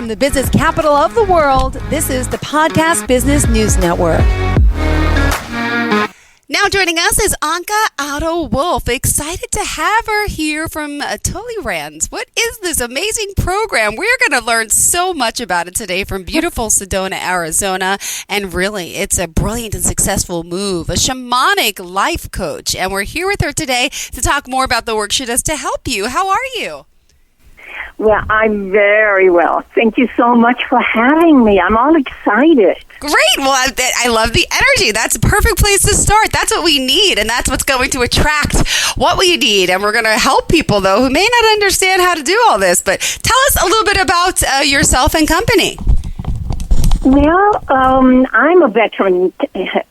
from the business capital of the world, this is the Podcast Business News Network. Now joining us is Anke Otto-Wolf. Excited to have her here from Toley Ranz. What is this amazing program? We're going to learn so much about it today from beautiful Sedona, Arizona. And really, it's a brilliant and successful move, a shamanic life coach. And we're here with her today to talk more about the work she does to help you. How are you? Well, I'm very well. Thank you so much for having me. I'm all excited. Great. Well, I love the energy. That's a perfect place to start. That's what we need, and that's what's going to attract what we need. And we're going to help people, though, who may not understand how to do all this. But tell us a little bit about yourself and company. Well, I'm a veteran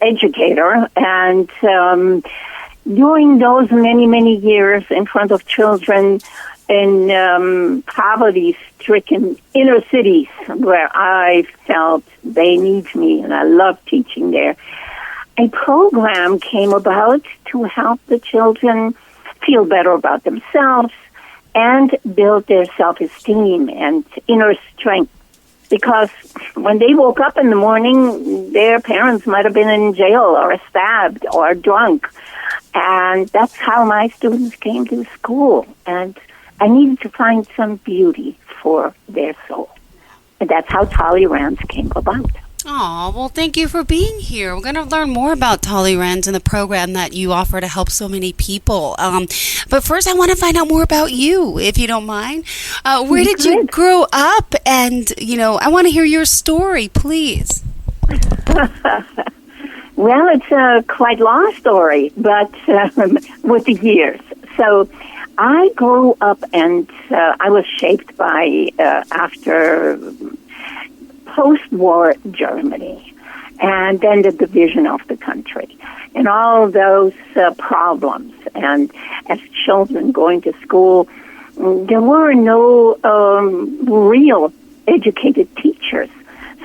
educator, and during those many, many years in front of children in poverty-stricken inner cities where I felt they need me, and I love teaching there, a program came about to help the children feel better about themselves and build their self-esteem and inner strength. Because when they woke up in the morning, their parents might have been in jail or stabbed or drunk. And that's how my students came to school. And I needed to find some beauty for their soul. And that's how Toley Ranz came about. Oh, well, thank you for being here. We're going to learn more about Toley Ranz and the program that you offer to help so many people. But first, I want to find out more about you, if you don't mind. Where did you grow up? And, I want to hear your story, please. Well, it's a quite long story, but with the years. So I grew up and I was shaped by, after post-war Germany and then the division of the country and all those problems. And as children going to school, there were no real educated teachers.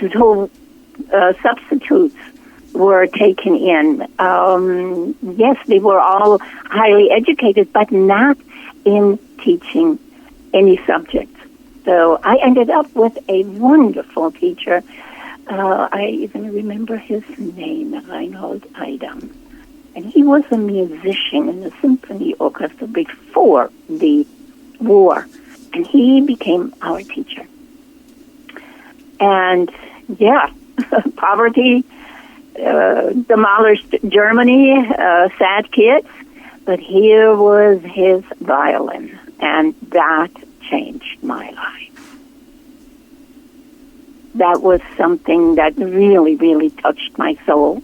So substitutes were taken in. Yes, they were all highly educated, but not in teaching any subject. So I ended up with a wonderful teacher. I even remember his name, Reinhold Eidam. And he was a musician in the symphony orchestra before the war. And he became our teacher. And, yeah, poverty demolished Germany, sad kids. But here was his violin, and that changed my life. That was something that really, really touched my soul.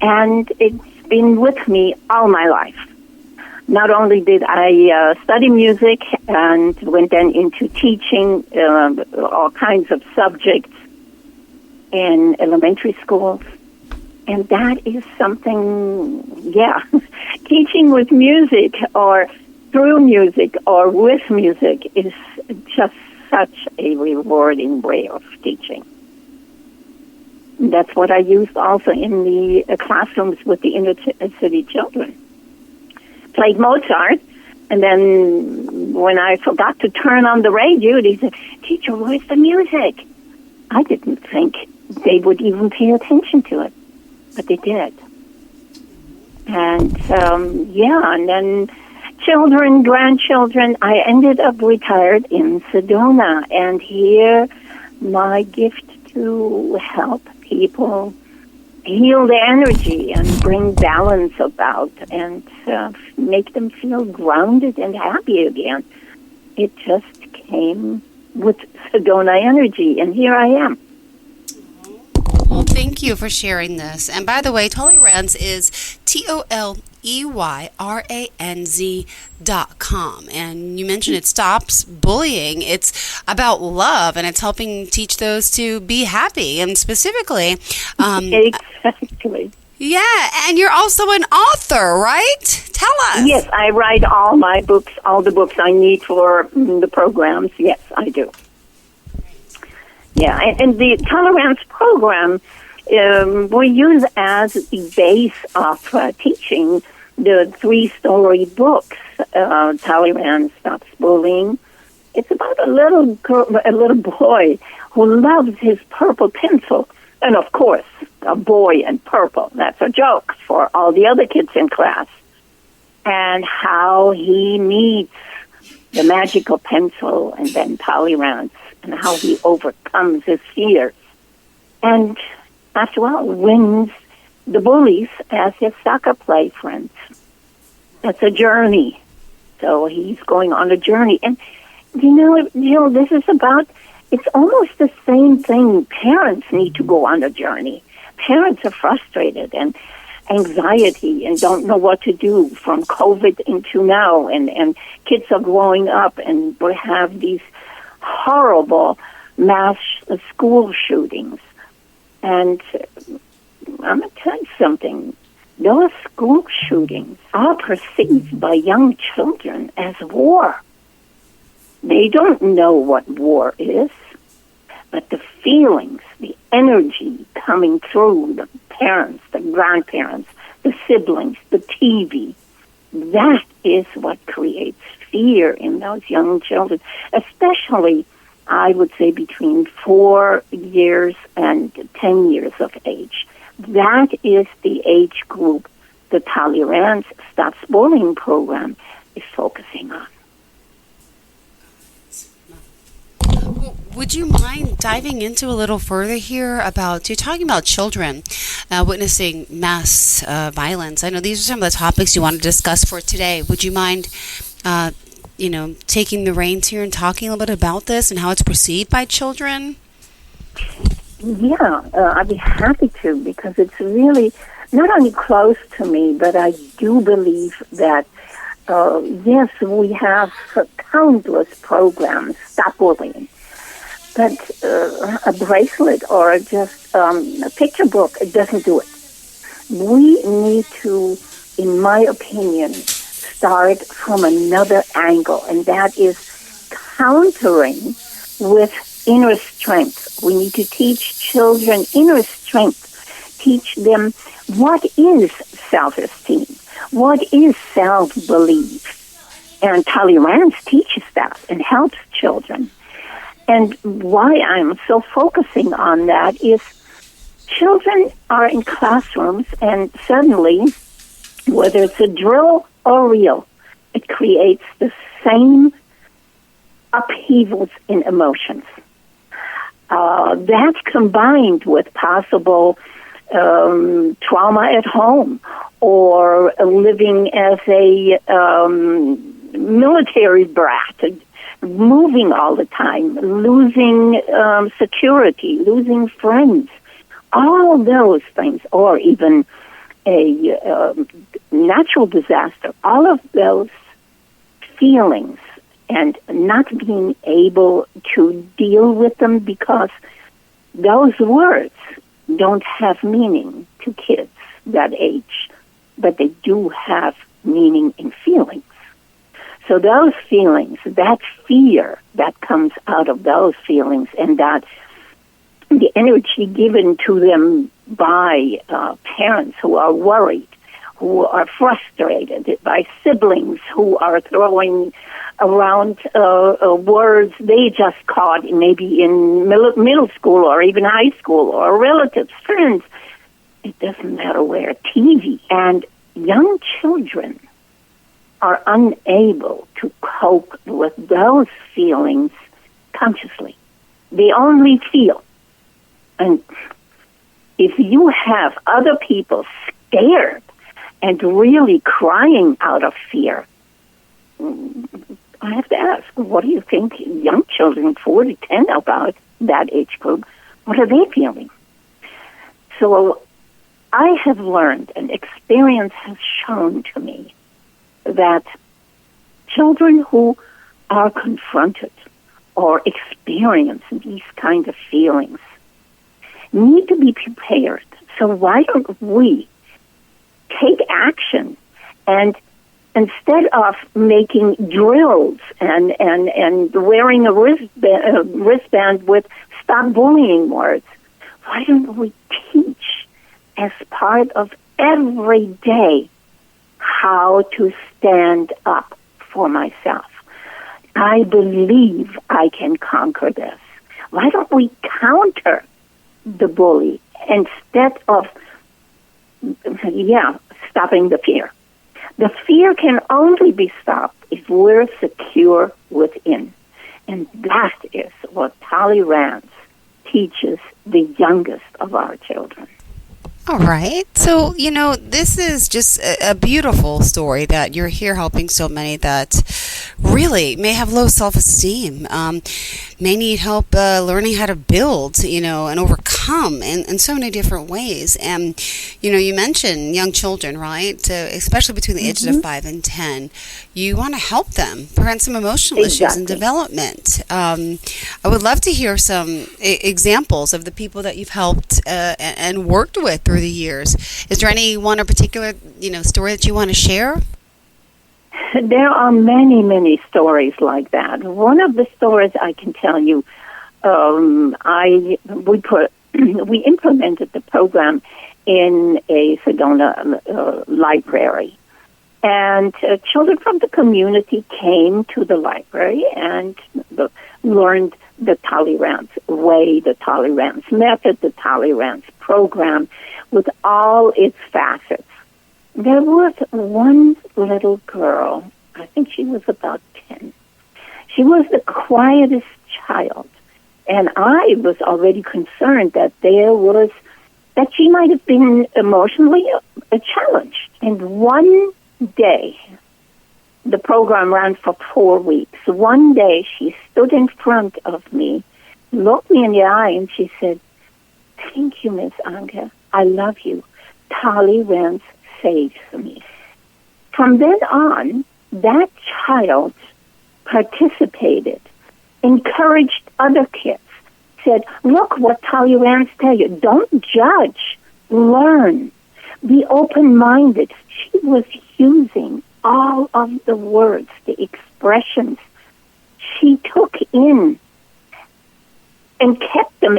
And it's been with me all my life. Not only did I study music and went then into teaching all kinds of subjects in elementary schools, and that is something, teaching with music or through music or with music is just such a rewarding way of teaching. That's what I used also in the classrooms with the inner city children. Played Mozart, and then when I forgot to turn on the radio, they said, "Teacher, where's the music?" I didn't think they would even pay attention to it, but they did. And, and then children, grandchildren, I ended up retired in Sedona, and here my gift to help people heal their energy and bring balance about and make them feel grounded and happy again. It just came with Sedona energy, and here I am. Well, thank you for sharing this. And by the way, Toley Ranz is ToleyRanz.com. And you mentioned it stops bullying. It's about love, and it's helping teach those to be happy. And specifically, exactly. Yeah, and you're also an author, right? Tell us. Yes, I write all my books, all the books I need for the programs. Yes, I do. Yeah, and the Toley Ranz program we use as the base of teaching the 3-story books, Toley Ranz Stops Bullying, It's about a little boy who loves his purple pencil. And of course, a boy in purple. That's a joke for all the other kids in class. And how he meets the magical pencil and then Toley Ranz, and how he overcomes his fears. And after all, wins the bullies as his soccer play friends. It's a journey. So he's going on a journey. And, Jill, this is about, it's almost the same thing. Parents need to go on a journey. Parents are frustrated and anxiety and don't know what to do from COVID into now. And kids are growing up and we have these horrible mass school shootings. And I'm going to tell you something. Those school shootings are perceived by young children as war. They don't know what war is, but the feelings, the energy coming through the parents, the grandparents, the siblings, the TV, that is what creates fear in those young children, especially, I would say, between 4 years and 10 years of age. That is the age group the Toley Ranz Stops Bullying program is focusing on. Would you mind diving into a little further here about, you're talking about children witnessing mass violence. I know these are some of the topics you want to discuss for today. Would you mind, taking the reins here and talking a little bit about this and how it's perceived by children? Yeah, I'd be happy to, because it's really not only close to me, but I do believe that, yes, we have countless programs, Stop Bullying, but a bracelet or just a picture book, it doesn't do it. We need to, in my opinion, start from another angle, and that is countering with inner strength. We need to teach children inner strength, teach them what is self-esteem, what is self-belief. And Toley Ranz teaches that and helps children. And why I'm so focusing on that is children are in classrooms and suddenly, whether it's a drill or real, it creates the same upheavals in emotions. That's combined with possible trauma at home or living as a military brat, moving all the time, losing security, losing friends, all those things, or even a natural disaster, all of those feelings and not being able to deal with them because those words don't have meaning to kids that age, but they do have meaning in feelings. So those feelings, that fear that comes out of those feelings, and that the energy given to them by parents who are worried, who are frustrated, by siblings who are throwing around words they just caught maybe in middle school or even high school, or relatives, friends. It doesn't matter where, TV. And young children are unable to cope with those feelings consciously. They only feel. And if you have other people scared and really crying out of fear, I have to ask, what do you think young children, 4 to 10, about that age group, what are they feeling? So I have learned, and experience has shown to me, that children who are confronted or experience these kind of feelings need to be prepared. So why don't we take action, and instead of making drills and wearing a wristband with stop bullying words, why don't we teach as part of every day how to stand up for myself? I believe I can conquer this. Why don't we counter the bully instead of, stopping the fear? The fear can only be stopped if we're secure within. And that is what Toley Ranz teaches the youngest of our children. All right. So, this is just a beautiful story that you're here helping so many that really may have low self-esteem, may need help learning how to build, and overcome in so many different ways. And, you mentioned young children, right? Especially between the ages of 5 and 10. You want to help them prevent some emotional issues in development. I would love to hear some examples of the people that you've helped and worked with through the years. Is there any one or particular, story that you want to share? There are many, many stories like that. One of the stories I can tell you, we implemented the program in a Sedona library. And children from the community came to the library and learned the Toley Ranz way, the Toley Ranz method, the Toley Ranz program with all its facets. There was one little girl, I think she was about 10. She was the quietest child. And I was already concerned that she might have been emotionally challenged. And one day, the program ran for 4 weeks. One day, she stood in front of me, looked me in the eye, and she said, "Thank you, Miss Anke. I love you. Toley Ranz saves me." From then on, that child participated, encouraged other kids, said, "Look what Toley Ranz tell you. Don't judge. Learn. Be open-minded." She was using all of the words, the expressions she took in and kept them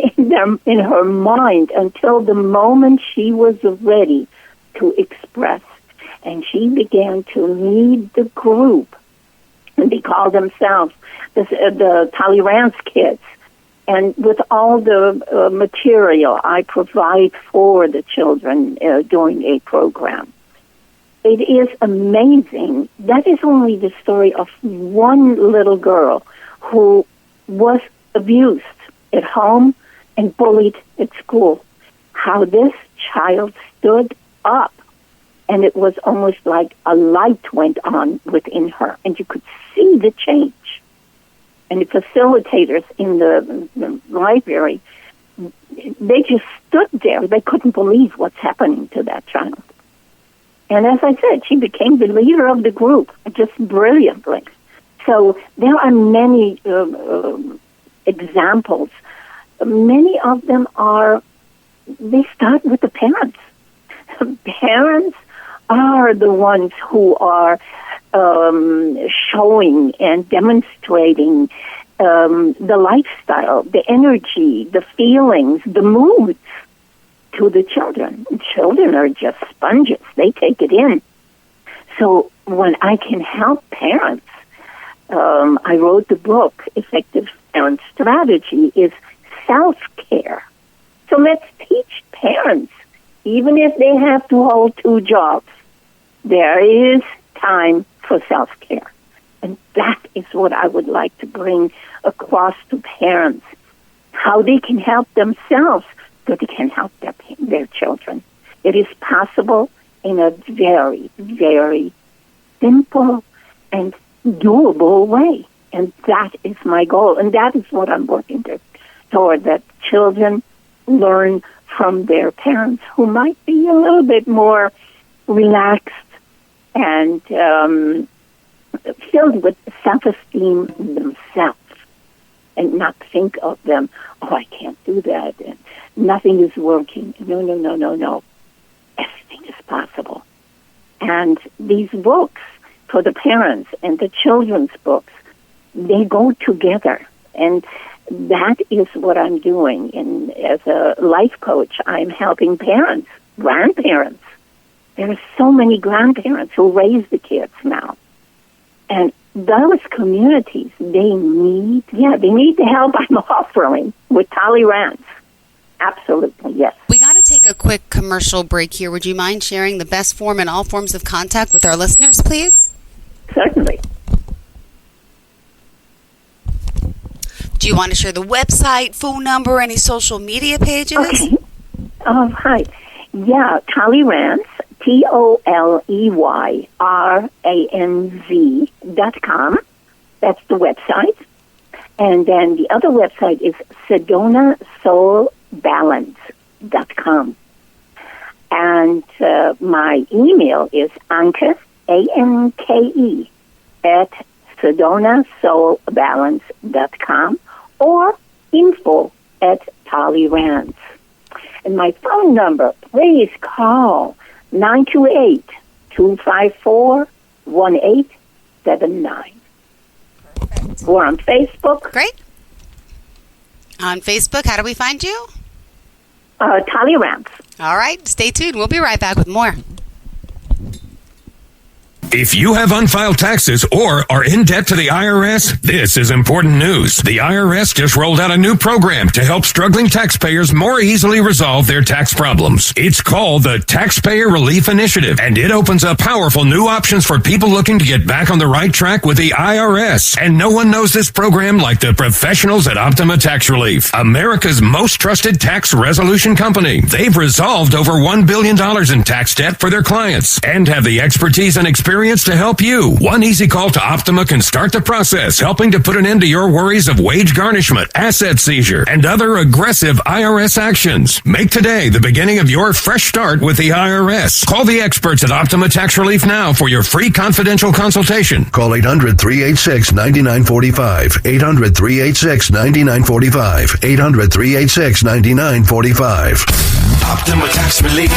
in her mind until the moment she was ready to express. And she began to lead the group. And they called themselves the Toley Ranz Kids. And with all the material I provide for the children during a program, it is amazing. That is only the story of one little girl who was abused at home and bullied at school. How this child stood up, and it was almost like a light went on within her, and you could see the change. And the facilitators in the library, they just stood there. They couldn't believe what's happening to that child. And as I said, she became the leader of the group, just brilliantly. So there are many examples. Many of them they start with the parents. Parents are the ones who are showing and demonstrating the lifestyle, the energy, the feelings, the moods to the children. Children are just sponges. They take it in. So when I can help parents, I wrote the book, Effective Parent Strategy, is self-care. So let's teach parents, even if they have to hold 2 jobs, there is time for self-care. And that is what I would like to bring across to parents, how they can help themselves so they can help their children. It is possible in a very, very simple and doable way. And that is my goal. And that is what I'm working toward, that children learn from their parents who might be a little bit more relaxed and filled with self-esteem themselves, and not think of them, "Oh, I can't do that, and nothing is working." No. Everything is possible. And these books for the parents and the children's books, they go together. And that is what I'm doing. And as a life coach, I'm helping parents, grandparents. There are so many grandparents who raise the kids now. And those communities, they need the help I'm offering with Toley Ranz. Absolutely, yes. We got to take a quick commercial break here. Would you mind sharing the best form and all forms of contact with our listeners, please? Certainly. Do you want to share the website, phone number, any social media pages? Okay. Hi. Yeah, Toley Ranz, ToleyRanz.com. That's the website. And then the other website is SedonaSoulBalance.com. And my email is Anke, ANKE, at SedonaSoulBalance.com or info at Toley Ranz. And my phone number, please call 928-254-1879. Perfect. Or on Facebook. Great. On Facebook, how do we find you? Toley Ranz. All right, stay tuned. We'll be right back with more. If you have unfiled taxes or are in debt to the IRS, this is important news. The IRS just rolled out a new program to help struggling taxpayers more easily resolve their tax problems. It's called the Taxpayer Relief Initiative, and it opens up powerful new options for people looking to get back on the right track with the IRS. And no one knows this program like the professionals at Optima Tax Relief, America's most trusted tax resolution company. They've resolved over $1 billion in tax debt for their clients and have the expertise and experience to help you. One easy call to Optima can start the process, helping to put an end to your worries of wage garnishment, asset seizure, and other aggressive IRS actions. Make today the beginning of your fresh start with the IRS. Call the experts at Optima Tax Relief now for your free confidential consultation. Call 800-386-9945. 800-386-9945. 800-386-9945. Optima Tax Relief.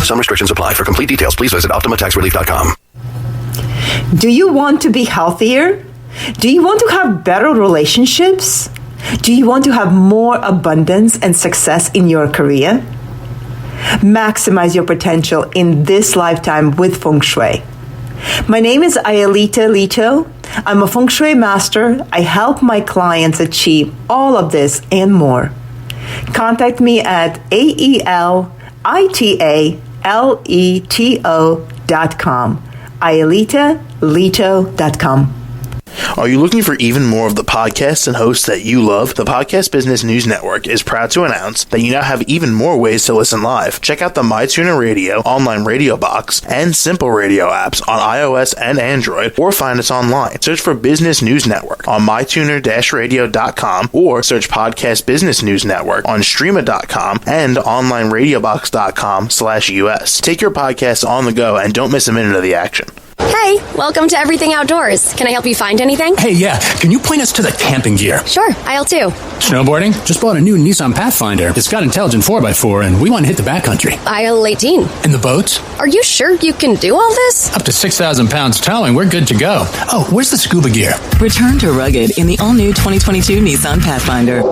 Some restrictions apply. For complete details, please visit OptimaTaxRelief.com. Do you want to be healthier? Do you want to have better relationships? Do you want to have more abundance and success in your career? Maximize your potential in this lifetime with Feng Shui. My name is Ayalita Lito. I'm a Feng Shui master. I help my clients achieve all of this and more. Contact me at AELITALETO.com. AyalitaLito.com. Are you looking for even more of the podcasts and hosts that you love? The Podcast Business News Network is proud to announce that you now have even more ways to listen live. Check out the MyTuner Radio, online radio box, and Simple Radio apps on iOS and Android, or find us online. Search for Business News Network on mytuner-radio.com or search Podcast Business News Network on streama.com and onlineradiobox.com/US. Take your podcast on the go and don't miss a minute of the action. Hey, welcome to Everything Outdoors. Can I help you find anything? Hey, yeah. Can you point us to the camping gear? Sure, aisle 2. Snowboarding? Just bought a new Nissan Pathfinder. It's got intelligent 4x4, and we want to hit the backcountry. Aisle 18. And the boats? Are you sure you can do all this? Up to 6,000 pounds towing, we're good to go. Oh, where's the scuba gear? Return to rugged in the all-new 2022 Nissan Pathfinder.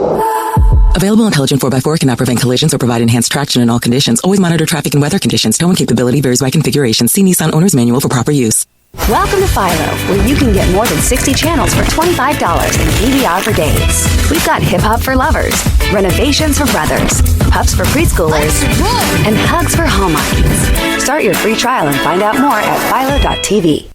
Available intelligent 4x4 cannot prevent collisions or provide enhanced traction in all conditions. Always monitor traffic and weather conditions. Towing capability varies by configuration. See Nissan Owner's Manual for proper use. Welcome to Philo, where you can get more than 60 channels for $25 and DVR for days. We've got hip-hop for lovers, renovations for brothers, pups for preschoolers, and hugs for hallmarkies. Start your free trial and find out more at philo.tv.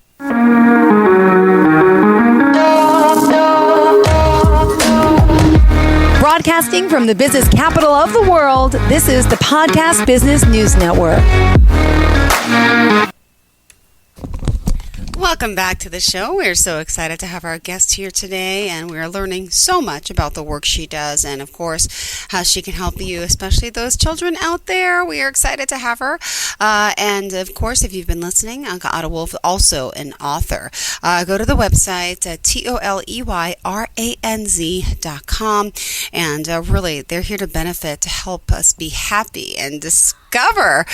Broadcasting from the business capital of the world, this is the Podcast Business News Network. Welcome back to the show. We're so excited to have our guest here today, and we're learning so much about the work she does and, of course, how she can help you, especially those children out there. We are excited to have her. And, of course, if you've been listening, Anke Otto-Wolf, also an author. Go to the website, ToleyRanz.com, and really, they're here to benefit, to help us be happy and discover,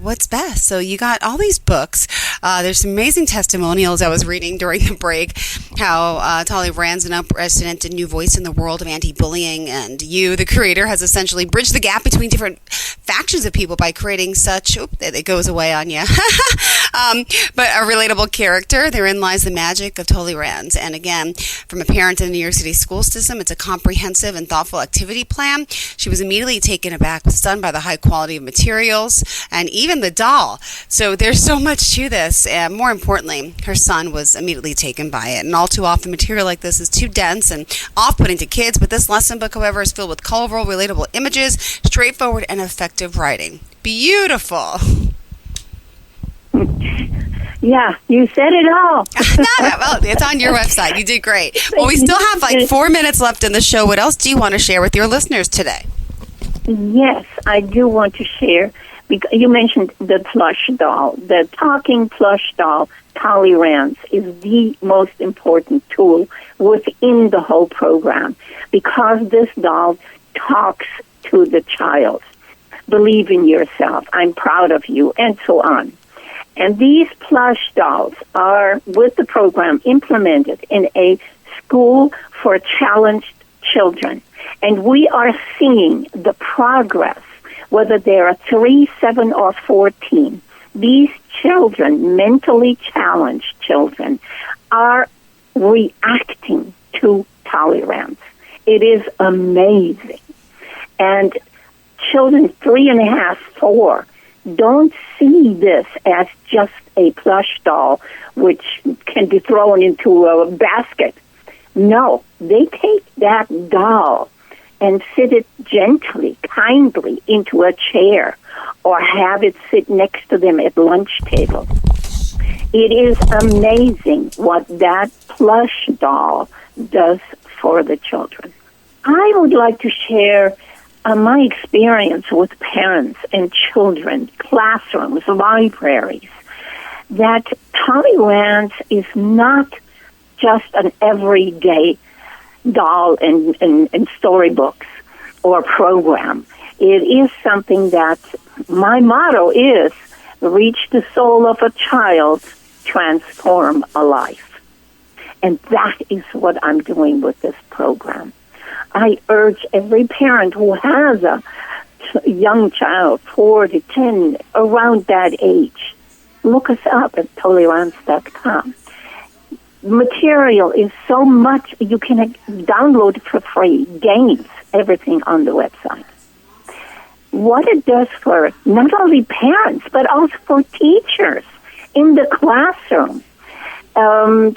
what's best. So you got all these books. There's some amazing amazing testimonials I was reading during the break, how Toley Ranz, an unprecedented new voice in the world of anti-bullying, and you, the creator, has essentially bridged the gap between different factions of people by creating such, it goes away on you, but a relatable character. Therein lies the magic of Toley Ranz. And again, from a parent in the New York City school system, it's a comprehensive and thoughtful activity plan. She was immediately taken aback, stunned by the high quality of materials and even the doll. So there's so much to this. And more importantly, her son was immediately taken by it. And all too often, material like this is too dense and off-putting to kids. But this lesson book, however, is filled with colorful, relatable images, straightforward, and effective writing. Beautiful. Yeah, you said it all. Well, it's on your website. You did great. Well, we still have like 4 minutes left in the show. What else do you want to share with your listeners today? Yes, I do want to share. Because you mentioned the plush doll. The talking plush doll, Toley Ranz, is the most important tool within the whole program because this doll talks to the child. Believe in yourself. I'm proud of you, and so on. And these plush dolls are, with the program, implemented in a school for challenged children. And we are seeing the progress, whether they are 3, 7, or 14. These children, mentally challenged children, are reacting to Toley Ranz. It is amazing. And children 3.5, 4, don't see this as just a plush doll which can be thrown into a basket. No, they take that doll and sit it gently, kindly into a chair or have it sit next to them at lunch table. It is amazing what that plush doll does for the children. I would like to share my experience with parents and children, classrooms, libraries, that Toley Ranz is not just an everyday doll and storybooks or program. It is something that my motto is, reach the soul of a child, transform a life. And that is what I'm doing with this program. I urge every parent who has a young child, 4 to 10, around that age, look us up at ToleyRanz.com. Material is so much, you can download for free, games, everything on the website. What it does for not only parents, but also for teachers in the classroom.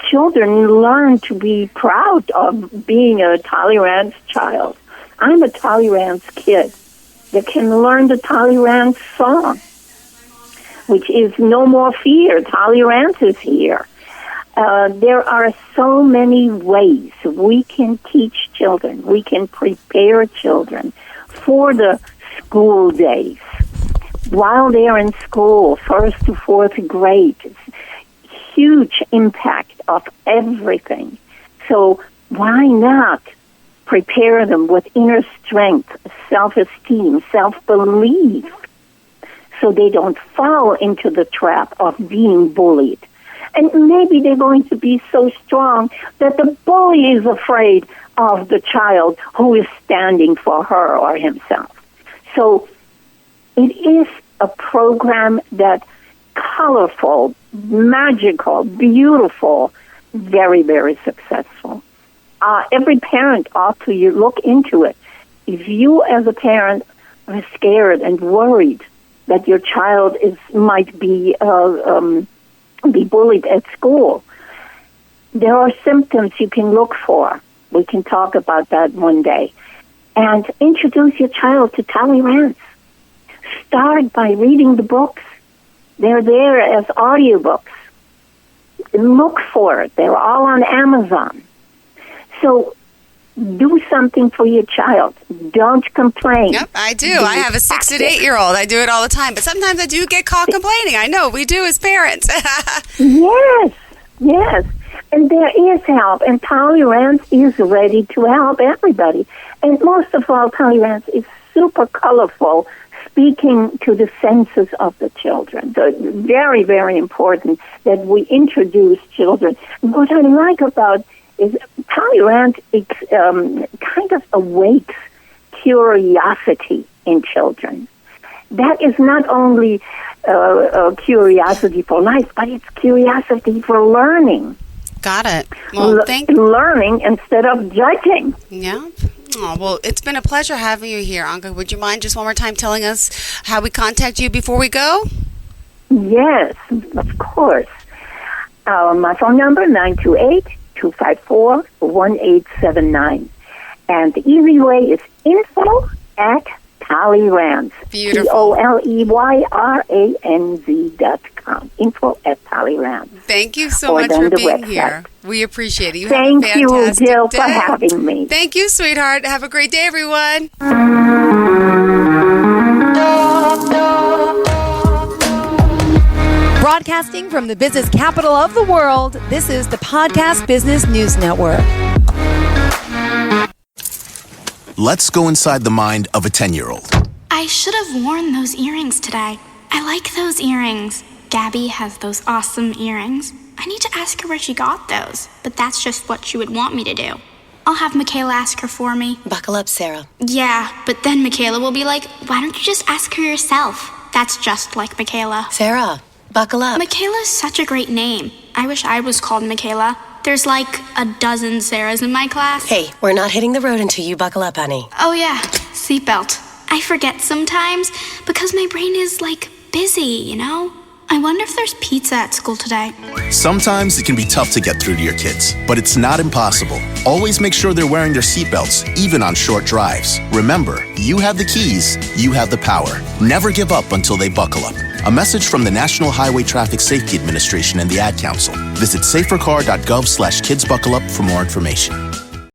Children learn to be proud of being a Toley Ranz child. I'm a Toley Ranz kid that can learn the Toley Ranz song, which is No More Fear, Toley Ranz is here. There are so many ways we can teach children, we can prepare children for the school days. While they're in school, 1st to 4th grade, huge impact of everything. So why not prepare them with inner strength, self-esteem, self-belief, so they don't fall into the trap of being bullied? And maybe they're going to be so strong that the bully is afraid of the child who is standing for her or himself. So it is a program that colorful, magical, beautiful, very, very successful. Every parent ought to look into it. If you as a parent are scared and worried that your child might be bullied at school, there are symptoms you can look for. We can talk about that one day. And introduce your child to Toley Ranz. Start by reading the books. They're there as audiobooks. Look for it. They're all on Amazon. So do something for your child. Don't complain. Yep, I do. I have a 6 to 8-year-old. I do it all the time. But sometimes I do get caught complaining. I know. We do as parents. Yes. And there is help. And Toley Ranz is ready to help everybody. And most of all, Toley Ranz is super colorful, speaking to the senses of the children. So it's very, very important that we introduce children. What I like about is Toley Ranz kind of awakes curiosity in children. That is not only curiosity for life, but it's curiosity for learning. Got it. Well, learning instead of judging. Yeah. Oh, well, it's been a pleasure having you here, Anke. Would you mind just one more time telling us how we contact you before we go? Yes, of course. My phone number, 928-254-1879. And the easy way is info@Toley Ranz. Beautiful. ToleyRanz.com. Info@Toley Ranz. Thank you so much for being here. We appreciate it. You Thank have a you, fantastic Jill, day. for having me. Thank you, sweetheart. Have a great day, everyone. Broadcasting from the business capital of the world, this is the Podcast Business News Network. Let's go inside the mind of a 10-year-old. I should have worn those earrings today. I like those earrings. Gabby has those awesome earrings. I need to ask her where she got those, but that's just what she would want me to do. I'll have Michaela ask her for me. Buckle up, Sarah. Yeah, but then Michaela will be like, why don't you just ask her yourself? That's just like Michaela. Sarah, buckle up. Michaela's such a great name. I wish I was called Michaela. There's like a dozen Sarahs in my class. Hey, we're not hitting the road until you buckle up, honey. Oh yeah, seatbelt. I forget sometimes because my brain is like busy, you know? I wonder if there's pizza at school today. Sometimes it can be tough to get through to your kids, but it's not impossible. Always make sure they're wearing their seatbelts, even on short drives. Remember, you have the keys, you have the power. Never give up until they buckle up. A message from the National Highway Traffic Safety Administration and the Ad Council. Visit safercar.gov/kidsbuckleup for more information.